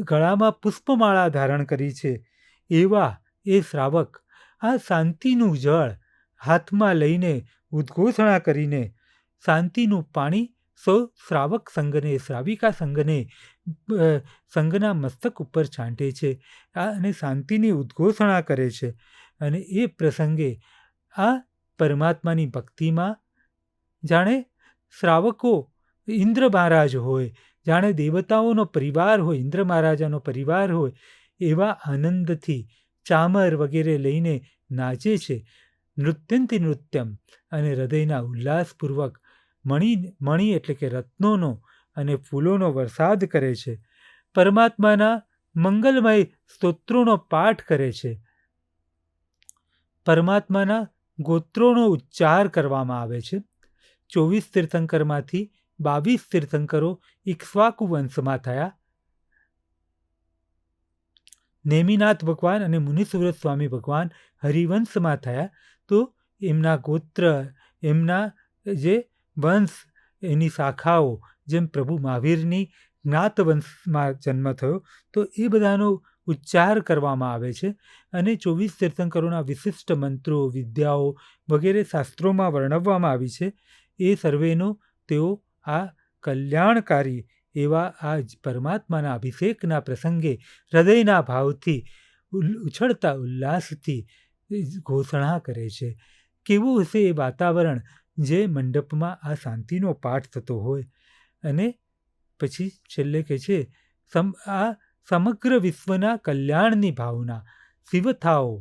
ગળામાં પુષ્પમાળા ધારણ કરી છે. એવા એ શ્રાવક આ શાંતિનું જળ હાથમાં લઈને ઉદ્ઘોષણા કરીને શાંતિનું પાણી સૌ શ્રાવક સંઘને, શ્રાવિકા સંઘને સંઘના મસ્તક ઉપર છાંટે છે અને શાંતિની ઉદ્ઘોષણા કરે છે. અને એ પ્રસંગે આ પરમાત્માની ભક્તિમાં જાણે શ્રાવકો ઇન્દ્ર મહારાજ હોય, જાણે દેવતાઓનો પરિવાર હોય, ઇન્દ્ર મહારાજાનો પરિવાર હોય, એવા આનંદથી ચામર વગેરે લઈને નાચે છે. નૃત્યંતિ નૃત્યમ, અને હૃદયના ઉલ્લાસપૂર્વક મણી એટલે કે રત્નોનો અને ફૂલોનો વરસાદ કરે છે. પરમાત્માના મંગલમય સ્તોત્રોનો પાઠ કરે છે. પરમાત્માના ગોત્રોનો ઉચ્ચાર કરવામાં આવે છે. 24 તીર્થંકરમાંથી 22 તીર્થંકરો ઇક્ષ્વાકુ વંશમાં થયા. નેમિનાથ ભગવાન અને મુનિસુવ્રત સ્વામી ભગવાન હરિવંશમાં થયા. તો એમના ગોત્ર, એમના જે વંશ, એની શાખાઓ, જેમ પ્રભુ મહાવીરની જ્ઞાત વંશમાં જન્મ થયો, તો એ બધાનો ઉચ્ચાર કરવામાં આવે છે. અને 24 તીર્થંકરોના વિશિષ્ટ મંત્રો, વિદ્યાઓ વગેરે શાસ્ત્રોમાં વર્ણવવામાં આવી છે. એ સર્વેનો તેઓ આ કલ્યાણકારી એવા આ પરમાત્માના અભિષેકના પ્રસંગે હૃદયના ભાવથી ઉછળતા ઉલ્લાસથી ઘોષણા કરે છે. કેવું હશે એ વાતાવરણ જે મંડપમાં આ શાંતિનો પાઠ થતો હોય. અને પછી છેલ્લે કહે છે, આ સમગ્ર વિશ્વના કલ્યાણની ભાવના, શિવ થાઓ,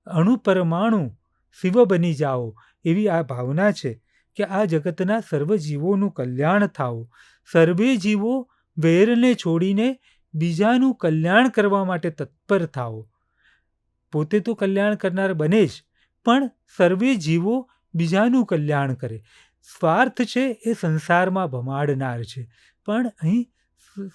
અણુપરમાણુ શિવ બની જાઓ, એવી આ ભાવના છે કે આ જગતના સર્વ જીવોનું કલ્યાણ થાઓ. સર્વે જીવો વેરને છોડીને બીજાનું કલ્યાણ કરવા માટે તત્પર થાઓ. પોતે તો કલ્યાણ કરનાર બને જ, પણ સર્વે જીવો બીજાનું કલ્યાણ કરે. સ્વાર્થ છે એ સંસારમાં ભમાડનાર છે, પણ અહીં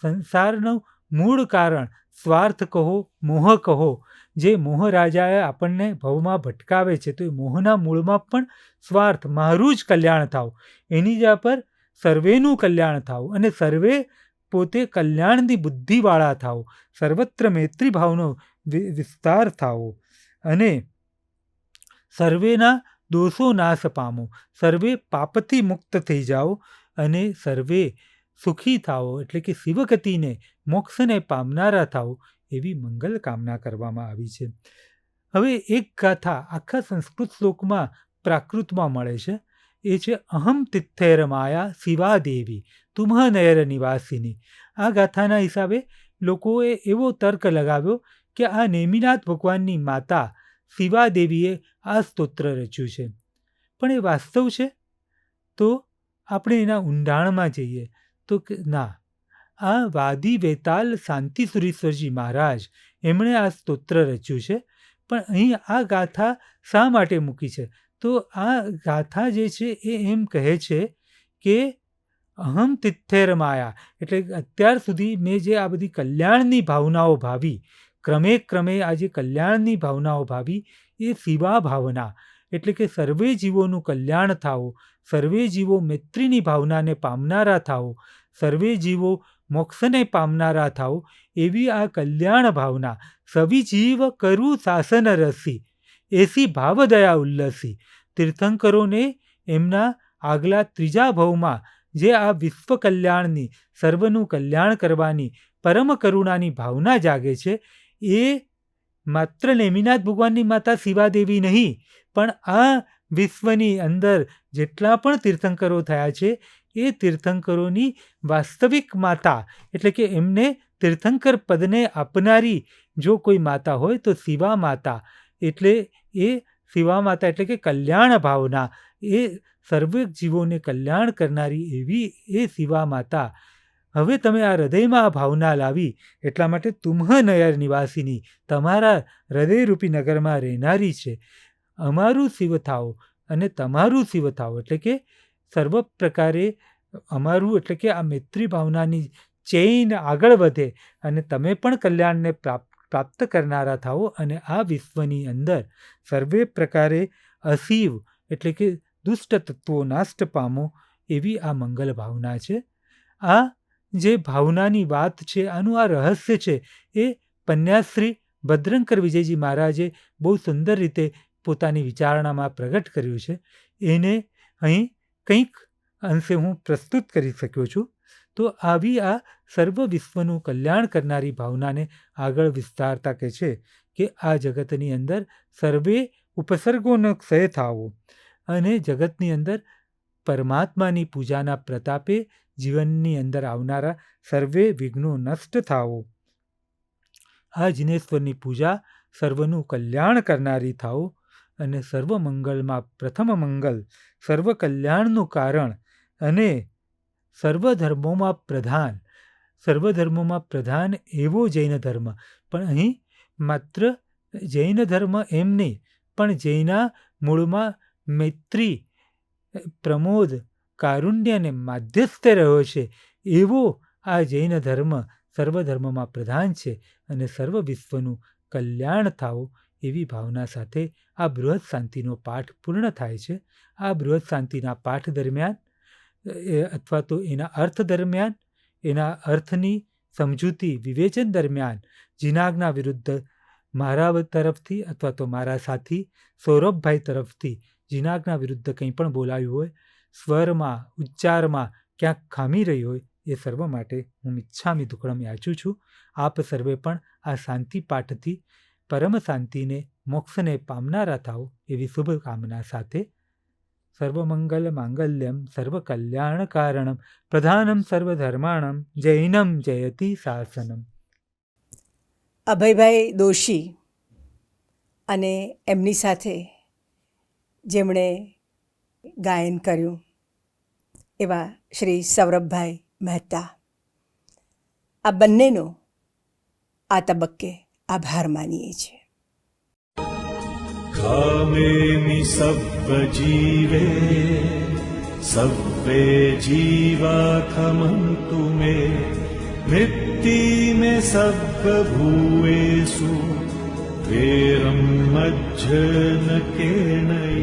સંસારનું મૂળ કારણ સ્વાર્થ કહો, મોહ કહો, જે મોહ રાજાએ આપણને ભવમાં ભટકાવે છે, તો એ મોહના મૂળમાં પણ સ્વાર્થ, મારું જ કલ્યાણ થાવ, એની જા પર સર્વેનું કલ્યાણ થાવ, અને સર્વે પોતે કલ્યાણની બુદ્ધિવાળા થાવ, સર્વત્ર મૈત્રી ભાવનો વિસ્તાર થાવો, અને સર્વેના દોષો નાશ પામો, સર્વે પાપથી મુક્ત થઈ જાઓ, અને સર્વે સુખી થાઓ, એટલે કે શિવગતિને, મોક્ષને પામનારા થાઓ, એવી મંગલ કામના કરવામાં આવી છે. હવે એક ગાથા આખા સંસ્કૃત શ્લોકમાં પ્રાકૃતમાં મળે છે. એ છે અહમ તિથ્થૈર માયા શિવા દેવી તુમ્હ નયર નિવાસિની. આ ગાથાના હિસાબે લોકોએ એવો તર્ક લગાવ્યો કે આ નેમિનાથ ભગવાનની માતા શિવા દેવીએ આ સ્તોત્ર રચ્યું છે. પણ એ વાસ્તવ છે? તો આપણે એના ઊંડાણમાં જઈએ તો ના, આ વાદી વેતાલ શાંતિસુરીશ્વરજી મહારાજ, એમણે આ સ્તોત્ર રચ્યું છે. પણ અહીં આ ગાથા શા માટે મૂકી છે? તો આ ગાથા જે છે એ એમ કહે છે કે અહમ તિથ્થૈર માયા, એટલે અત્યાર સુધી મેં જે આ બધી કલ્યાણની ભાવનાઓ ભાવી, ક્રમે આ જે કલ્યાણની ભાવનાઓ ભાવી, એ શિવા ભાવના, એટલે કે સર્વે જીવોનું કલ્યાણ થાઓ, સર્વે જીવો મૈત્રીની ભાવનાને પામનારા થાઓ, સર્વે જીવો મોક્ષને પામનારા થાઓ, એવી આ કલ્યાણ ભાવના સવી જીવ કરું શાસન રસી એસી ભાવદયા ઉલ્લસી. તીર્થંકરોને એમના આગલા ત્રીજા ભવમાં જે આ વિશ્વ કલ્યાણની, સર્વનું કલ્યાણ કરવાની પરમ કરુણાની ભાવના જાગે છે, એ માત્ર નેમિનાથ ભગવાનની માતા શિવાદેવી નહીં, પણ આ વિશ્વની અંદર જેટલા પણ તીર્થંકરો થયા છે, એ તીર્થંકરોની વાસ્તવિક માતા, એટલે કે એમને તીર્થંકર પદને આપનારી જો કોઈ માતા હોય તો શિવા માતા. એટલે એ શિવા માતા એટલે કે કલ્યાણ ભાવના, એ સર્વ જીવોને કલ્યાણ કરનારી એવી એ શિવા માતા. હવે તમે આ હૃદયમાં આ ભાવના લાવી, એટલા માટે તુમ્હ નયર નિવાસિની, તમારા હૃદયરૂપી નગરમાં રહેનારી છે. અમારું શિવ થાઓ અને તમારું શિવ થાઓ, એટલે કે સર્વ પ્રકારે અમારું એટલે કે આ મૈત્રી ભાવનાની ચેઇન આગળ વધે અને તમે પણ કલ્યાણને પ્રાપ્ત કરનારા થાઓ અને આ વિશ્વની અંદર સર્વે પ્રકારે અશિવ એટલે કે દુષ્ટ તત્વો નાશ પામો એવી આ મંગલ ભાવના છે. આ જે ભાવનાની વાત છે, આનું આ રહસ્ય છે, એ પન્યાશ્રી ભદ્રંકર વિજયજી મહારાજે બહુ સુંદર રીતે પોતાની વિચારણામાં પ્રગટ કર્યું છે. એને અહીં કંઈક અંશે હું પ્રસ્તુત કરી શક્યો છું. તો આવી આ સર્વ વિશ્વનું કલ્યાણ કરનારી ભાવનાને આગળ વિસ્તારતા કહે છે કે આ જગતની અંદર સર્વે ઉપસર્ગોનો ક્ષય થાવો અને જગતની અંદર પરમાત્માની પૂજાના પ્રતાપે જીવનની અંદર આવનારા સર્વે વિઘ્નો નષ્ટ થાવો. આ જિનેશ્વરની પૂજા સર્વનું કલ્યાણ કરનારી થાઓ અને સર્વ મંગલમાં પ્રથમ મંગલ, સર્વ કલ્યાણનું કારણ અને સર્વધર્મોમાં પ્રધાન એવો જૈન ધર્મ. પણ અહીં માત્ર જૈન ધર્મ એમ નહીં, પણ જૈના મૂળમાં મૈત્રી, પ્રમોદ, કારુણ્ય અને માધ્યસ્થે રહ્યો છે એવો આ જૈન ધર્મ સર્વધર્મમાં પ્રધાન છે અને સર્વ વિશ્વનું કલ્યાણ થાવો એવી ભાવના સાથે આ બૃહદ શાંતિનો પાઠ પૂર્ણ થાય છે. આ બૃહદ શાંતિના પાઠ દરમિયાન અથવા તો એના અર્થ દરમિયાન, એના અર્થની સમજૂતી વિવેચન દરમિયાન જીનાગના વિરુદ્ધ મારા તરફથી અથવા તો મારા સાથી સૌરભભાઈ તરફથી જીનાગના વિરુદ્ધ કંઈ પણ બોલાયું હોય, સ્વરમાં, ઉચ્ચારમાં ક્યાંક ખામી રહી હોય, એ સર્વ માટે હું મિચ્છામી દુક્કડમ યાચું છું. આપ સર્વે પણ આ શાંતિ પાઠથી પરમ શાંતિને, મોક્ષને પામનારા થાઓ એવી શુભકામના સાથે સર્વમંગલ માંગલ્યમ સર્વ કલ્યાણ કારણમ પ્રધાનમ સર્વધર્માણમ જૈનમ જયતિ શાસનમ. અભયભાઈ દોશી અને એમની સાથે જેમણે ગાયન કર્યું એવા શ્રી સૌરભભાઈ મહેતા, આ બંનેનો આ તબક્કે આભાર માનીએ છીએ. कामेमि सब्बजीवे सब्बे जीवाखमन्तु मे वृत्ति में सब्बभूतेषु वेरं मज्जन केणै